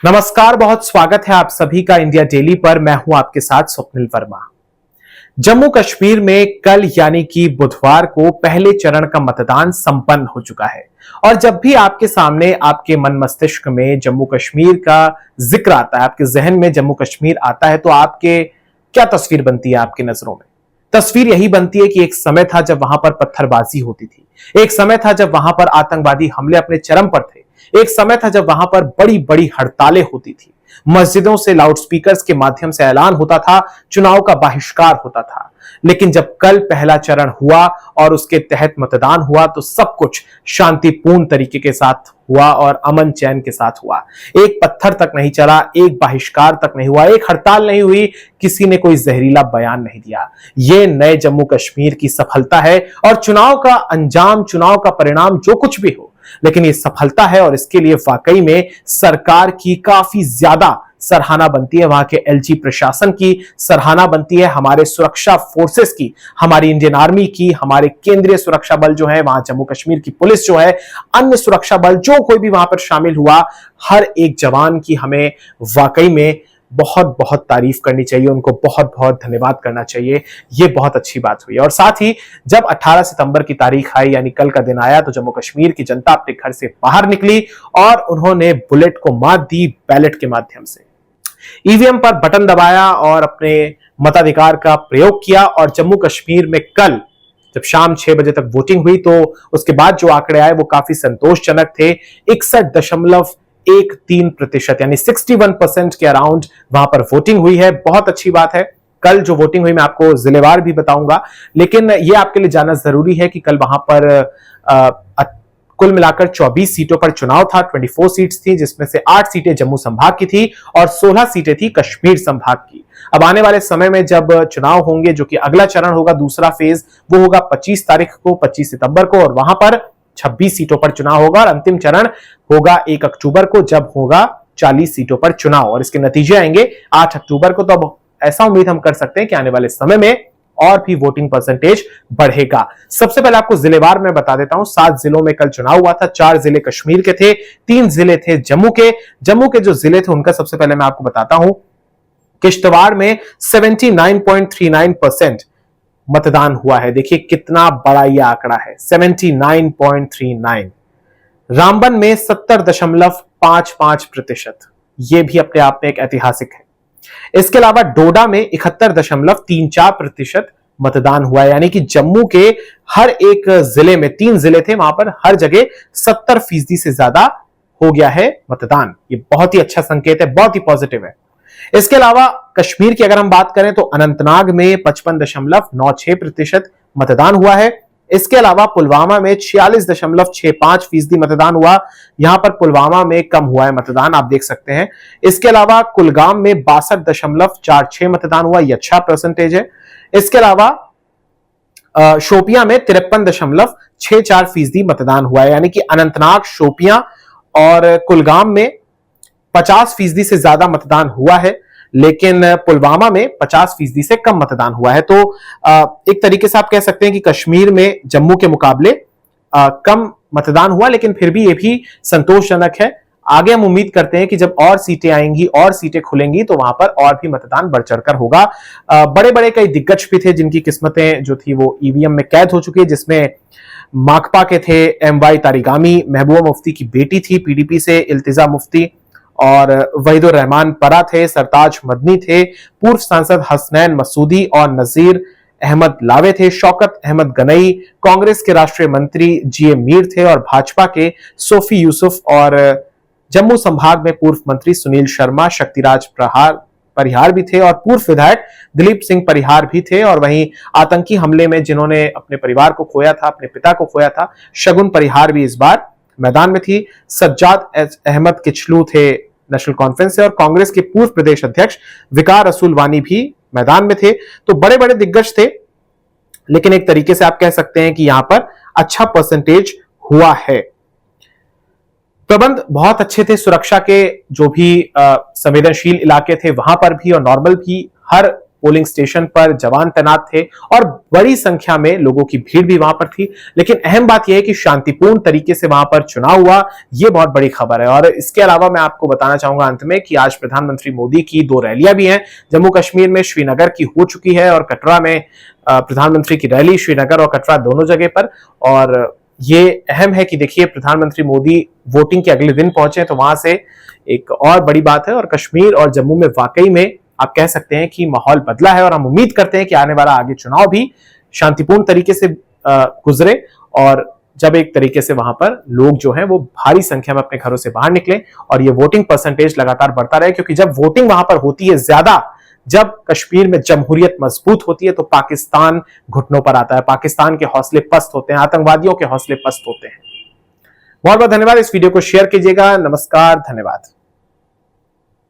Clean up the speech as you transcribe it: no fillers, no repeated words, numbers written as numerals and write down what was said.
नमस्कार, बहुत स्वागत है आप सभी का इंडिया डेली पर। मैं हूं आपके साथ स्वप्निल वर्मा। जम्मू कश्मीर में कल यानी कि बुधवार को पहले चरण का मतदान संपन्न हो चुका है। और जब भी आपके सामने आपके मन मस्तिष्क में जम्मू कश्मीर का जिक्र आता है, आपके जहन में जम्मू कश्मीर आता है, तो आपके क्या तस्वीर बनती है आपकी नजरों में? तस्वीर यही बनती है कि एक समय था जब वहां पर पत्थरबाजी होती थी, एक समय था जब वहां पर आतंकवादी हमले अपने चरम पर थे, एक समय था जब वहां पर बड़ी बड़ी हड़तालें होती थी, मस्जिदों से लाउडस्पीकर्स के माध्यम से ऐलान होता था, चुनाव का बहिष्कार होता था। लेकिन जब कल पहला चरण हुआ और उसके तहत मतदान हुआ तो सब कुछ शांतिपूर्ण तरीके के साथ हुआ और अमन चैन के साथ हुआ। एक पत्थर तक नहीं चला, एक बहिष्कार तक नहीं हुआ, एक हड़ताल नहीं हुई, किसी ने कोई जहरीला बयान नहीं दिया। यह नए जम्मू कश्मीर की सफलता है और चुनाव का अंजाम, चुनाव का परिणाम जो कुछ भी हो, लेकिन ये सफलता है और इसके लिए वाकई में सरकार की काफी ज्यादा सराहना बनती है, वहां के एलजी प्रशासन की सराहना बनती है, हमारे सुरक्षा फोर्सेस की, हमारी इंडियन आर्मी की, हमारे केंद्रीय सुरक्षा बल जो है, वहां जम्मू कश्मीर की पुलिस जो है, अन्य सुरक्षा बल जो कोई भी वहां पर शामिल हुआ, हर एक जवान की हमें वाकई में बहुत बहुत तारीफ करनी चाहिए, उनको बहुत बहुत धन्यवाद करना चाहिए। ये बहुत अच्छी बात हुई। और साथ ही जब 18 सितंबर की तारीख आई यानी कल का दिन आया तो जम्मू कश्मीर की जनता अपने घर से बाहर निकली और उन्होंने बुलेट को मात दी बैलेट के माध्यम से। ईवीएम पर बटन दबाया और अपने मताधिकार का प्रयोग किया। और जम्मू कश्मीर में कल जब शाम 6 बजे तक वोटिंग हुई तो उसके बाद जो आंकड़े आए वो काफी संतोषजनक थे। 61.13% यानी 61% के अराउंड वहां पर वोटिंग हुई है। बहुत अच्छी बात है। कल जो वोटिंग हुई मैं आपको जिलेवार भी बताऊंगा, लेकिन यह आपके लिए जानना जरूरी है कि कल वहां पर कुल मिलाकर 24 सीटों पर चुनाव था। 24 सीट्स थी, जिसमें से 8 सीटें जम्मू संभाग की थी और 16 सीटें थी कश्मीर संभाग की। अब आने वाले समय में जब चुनाव होंगे, जो कि अगला चरण होगा, दूसरा फेज, वो होगा 25 तारीख को, 25 सितंबर को, और वहां पर 26 सीटों पर चुनाव होगा और अंतिम चरण होगा 1 अक्टूबर को, जब होगा 40 सीटों पर चुनाव और इसके नतीजे आएंगे 8 अक्टूबर को। तो अब ऐसा उम्मीद हम कर सकते हैं कि आने वाले समय में और भी वोटिंग परसेंटेज बढ़ेगा। सबसे पहले आपको जिलेवार में बता देता हूं। 7 जिलों में कल चुनाव हुआ था। 4 जिले कश्मीर के थे, 3 जिले थे जम्मू के। जम्मू के जो जिले थे उनका सबसे पहले मैं आपको बताता हूं। किश्तवाड़ में 79.39% मतदान हुआ है। देखिए कितना बड़ा यह आंकड़ा है, 79.39। रामबन में 70.55%, यह भी अपने आप में एक ऐतिहासिक है। इसके अलावा डोडा में 71.34% मतदान हुआ, यानी कि जम्मू के हर एक जिले में, 3 जिले थे वहां पर, हर जगह 70% से ज्यादा हो गया है मतदान। ये बहुत ही अच्छा संकेत है, बहुत ही पॉजिटिव है। इसके अलावा कश्मीर की अगर हम बात करें तो अनंतनाग में 55.96% मतदान हुआ है। इसके अलावा पुलवामा में 46.65% मतदान हुआ। यहां पर पुलवामा में कम हुआ है मतदान, आप देख सकते हैं। इसके अलावा कुलगाम में 62.46 मतदान हुआ, यह अच्छा परसेंटेज है। इसके अलावा शोपियां में 53.64% मतदान हुआ है, यानी कि अनंतनाग, शोपियां और कुलगाम में 50% से ज्यादा मतदान हुआ है, लेकिन पुलवामा में 50% से कम मतदान हुआ है। तो एक तरीके से आप कह सकते हैं कि कश्मीर में जम्मू के मुकाबले कम मतदान हुआ, लेकिन फिर भी ये भी संतोषजनक है। आगे हम उम्मीद करते हैं कि जब और सीटें आएंगी और सीटें खुलेंगी तो वहां पर और भी मतदान बढ़ चढ़कर होगा। बड़े बड़े कई दिग्गज भी थे जिनकी किस्मतें जो थी वो ईवीएम में कैद हो चुकी है, जिसमें माकपा के थे एमवाई तारिगामी, महबूबा मुफ्ती की बेटी थी पीडीपी से इल्तिजा मुफ्ती, और वहीदुर रहमान परा थे, सरताज मदनी थे, पूर्व सांसद हसनैन मसूदी और नजीर अहमद लावे थे, शौकत अहमद गनई, कांग्रेस के राष्ट्रीय मंत्री जीए मीर थे और भाजपा के सोफी यूसुफ, और जम्मू संभाग में पूर्व मंत्री सुनील शर्मा, शक्तिराज परिहार भी थे और पूर्व विधायक दिलीप सिंह परिहार भी थे। और वहीं आतंकी हमले में जिन्होंने अपने परिवार को खोया था, अपने पिता को खोया था, शगुन परिहार भी इस बार मैदान में थी। सज्जाद अहमद किचलू थे नेशनल कॉन्फ्रेंस से, और कांग्रेस के पूर्व प्रदेश अध्यक्ष विकार रसूल वानी भी मैदान में थे। तो बड़े बड़े दिग्गज थे, लेकिन एक तरीके से आप कह सकते हैं कि यहां पर अच्छा परसेंटेज हुआ है। प्रबंध बहुत अच्छे थे, सुरक्षा के जो भी संवेदनशील इलाके थे वहां पर भी और नॉर्मल भी, हर पोलिंग स्टेशन पर जवान तैनात थे और बड़ी संख्या में लोगों की भीड़ भी वहां पर थी। लेकिन अहम बात यह है कि शांतिपूर्ण तरीके से वहां पर चुनाव हुआ, यह बहुत बड़ी खबर है। और इसके अलावा मैं आपको बताना चाहूंगा अंत में कि आज प्रधानमंत्री मोदी की 2 रैलियां भी हैं। जम्मू कश्मीर में श्रीनगर की हो चुकी है और कटरा में प्रधानमंत्री की रैली, श्रीनगर और कटरा दोनों जगह पर। और ये अहम है कि देखिए प्रधानमंत्री मोदी वोटिंग के अगले दिन पहुंचे, तो वहां से एक और बड़ी बात है। और कश्मीर और जम्मू में वाकई में आप कह सकते हैं कि माहौल बदला है और हम उम्मीद करते हैं कि आने वाला आगे चुनाव भी शांतिपूर्ण तरीके से गुजरे और जब एक तरीके से वहां पर लोग जो हैं वो भारी संख्या में अपने घरों से बाहर निकले और ये वोटिंग परसेंटेज लगातार बढ़ता रहे। क्योंकि जब वोटिंग वहां पर होती है ज्यादा, जब कश्मीर में जमहूरियत मजबूत होती है, तो पाकिस्तान घुटनों पर आता है, पाकिस्तान के हौसले पस्त होते हैं, आतंकवादियों के हौसले पस्त होते हैं। बहुत बहुत धन्यवाद। इस वीडियो को शेयर कीजिएगा। नमस्कार, धन्यवाद।